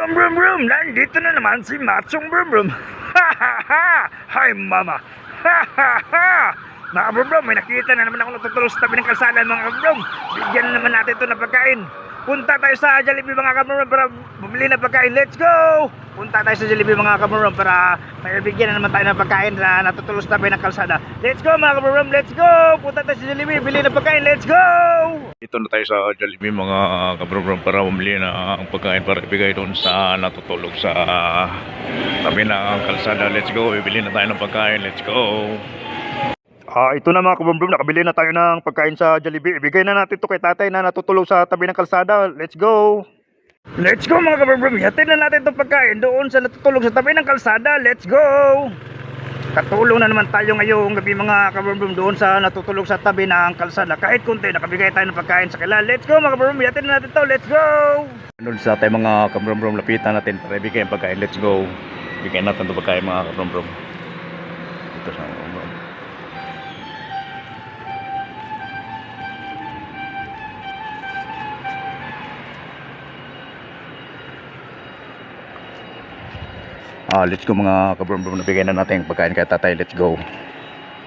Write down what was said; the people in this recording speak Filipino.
Brum brum brum, nandito na naman si Machong Brum Brum. Ha ha ha! Hi mama! Ha ha ha! Mga Brum Brum, may nakita na naman ako natutulog sa tabi ng kalsada mga Brum Brum. Bigyan na naman natin ito ng pagkain. Punta tayo sa Jollibee mga Brum Brum para bumili ng pagkain. Let's go! Punta tayo sa Jollibee mga Brum Brum para may bigyan na naman tayo ng pagkain na natutulog sa tabi ng kalsada. Let's go mga Brum Brum, let's go! Punta tayo sa Jollibee, bili ng pagkain. Let's go! Dito na tayo sa Jollibee mga kabrum para bumili ng pagkain para ibigay doon sa natutulog sa tabi ng kalsada. Let's go, bibili na tayo ng pagkain. Let's go. Ito na mga kabrum, nakabili na tayo ng pagkain sa Jollibee. Ibigay na natin to kay tatay na natutulog sa tabi ng kalsada. Let's go. Let's go mga kabrum, hatid na natin itong pagkain doon sa natutulog sa tabi ng kalsada. Let's go. Katulong na naman tayo ngayong gabi mga kabrum doon sa natutulog sa tabi ng kalsada. Kahit kunti, nakabigay tayo ng pagkain sa kanila. Let's go mga kabrum, hatid na natin to. Let's go. Doon sa tayo mga kabrum, lapitan natin para ibigay ang pagkain. Let's go. Bigyan natin itong pagkain mga kabrum. Dito sa kabrum. Let's go mga kabrum, nabigay na natin yung pagkain kay tatay. Let's go.